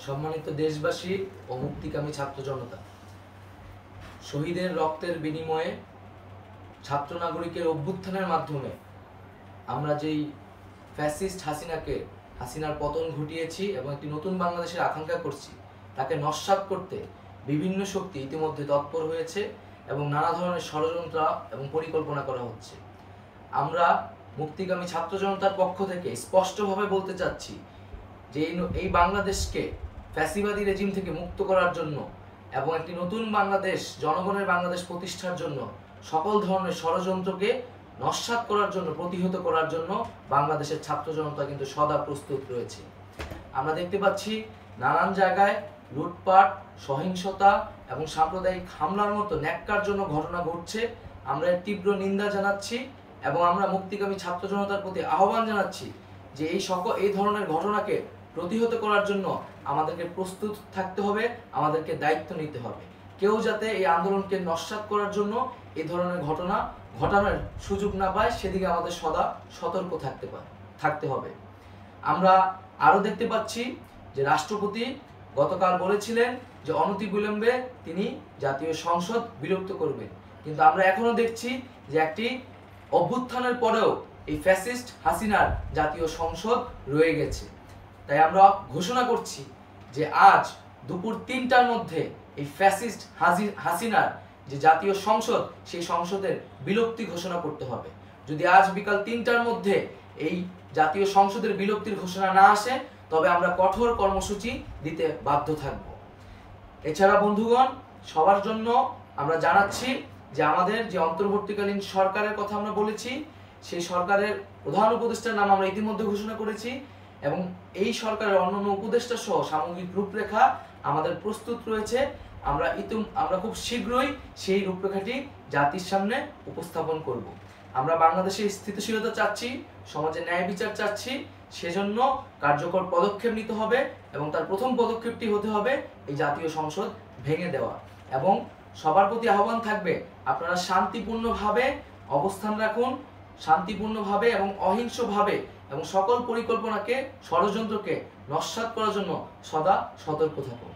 সম্মানিত দেশবাসী ও মুক্তিকামী ছাত্র জনতা, শহীদের রক্তের বিনিময়ে ছাত্র নাগরিকের অভ্যুত্থানের মাধ্যমে আমরা যেই ফ্যাসিস্ট হাসিনার পতন ঘটিয়েছি এবং একটি নতুন বাংলাদেশের আকাঙ্ক্ষা করছি, তাকে নস্যাৎ করতে বিভিন্ন শক্তি ইতিমধ্যে তৎপর হয়েছে এবং নানা ধরনের ষড়যন্ত্র এবং পরিকল্পনা করা হচ্ছে। আমরা মুক্তিকামী ছাত্র জনতার পক্ষ থেকে স্পষ্টভাবে বলতে চাচ্ছি যে এই বাংলাদেশকে ফ্যাসিবাদী রেজিম থেকে মুক্ত করার জন্য এবং একটি নতুন বাংলাদেশ, জনগণের বাংলাদেশ প্রতিষ্ঠার জন্য সকল ধরনের ষড়যন্ত্রকে নস্যাৎ করার জন্য, প্রতিহত করার জন্য বাংলাদেশের ছাত্র জনতা কিন্তু সদা প্রস্তুত রয়েছে। আমরা দেখতে পাচ্ছি নানান জায়গায় লুটপাট, সহিংসতা এবং সাম্প্রদায়িক হামলার মতো ন্যাক্কারজনক ঘটনা ঘটছে। আমরা এর তীব্র নিন্দা জানাচ্ছি এবং আমরা মুক্তিকামী ছাত্র জনতার প্রতি আহ্বান জানাচ্ছি যে এই ধরনের ঘটনাকে প্রতিহত করার জন্য আমাদেরকে প্রস্তুত থাকতে হবে, আমাদেরকে দায়িত্ব নিতে হবে। কেউ যাতে এই আন্দোলনকে নস্যাৎ করার জন্য এই ধরনের ঘটনা ঘটানোর সুযোগ না পায়, সেদিকে আমাদের সদা সতর্ক থাকতে হবে। আমরা আরো দেখতে পাচ্ছি যে রাষ্ট্রপতি গতকাল বলেছিলেন যে অনতিবিলম্বে তিনি জাতীয় সংসদ বিলুপ্ত করবেন, কিন্তু আমরা এখনো দেখছি যে একটি অভ্যুত্থানের পরেও এই ফ্যাসিস্ট হাসিনার জাতীয় সংসদ রয়ে গেছে। তাই আমরা ঘোষণা করছি যে আজ দুপুর ৩টার মধ্যে এই ফ্যাসিস্ট হাসিনার যে জাতীয় সংসদ, সেই সংসদের বিলুপ্তি ঘোষণা করতে হবে। যদি আজ বিকাল ৩টার মধ্যে এই জাতীয় সংসদের বিলুপ্তির ঘোষণা না আসে, তবে আমরা কঠোর কর্মসূচি দিতে বাধ্য থাকব। এছাড়া বন্ধুগণ, সবার জন্য আমরা জানাচ্ছি যে আমাদের যে অন্তর্বর্তীকালীন সরকারের কথা আমরা বলেছি, সেই সরকারের প্রধান উপদেষ্টার নাম আমরা ইতিমধ্যে ঘোষণা করেছি এবং এই সরকারের অন্যান্য উপদেষ্টা সহ সামগ্রিক রূপরেখা আমাদের প্রস্তুত রয়েছে। আমরা খুব শীঘ্রই সেই রূপরেখাটি জাতির সামনে উপস্থাপন করব। আমরা বাংলাদেশে স্থিতিশীলতা চাচ্ছি, সমাজে ন্যায় বিচার চাচ্ছি, সেজন্য কার্যকর পদক্ষেপ নিতে হবে এবং তার প্রথম পদক্ষেপটি হতে হবে এই জাতীয় সংসদ ভেঙে দেওয়া। এবং সবার প্রতি আহ্বান থাকবে, আপনারা শান্তিপূর্ণভাবে অবস্থান রাখুন, শান্তিপূর্ণভাবে এবং অহিংসভাবে এবং সকল পরিকল্পনাকে, ষড়যন্ত্রকে নস্যাৎ করার জন্য সদা সতর্ক থাকুন।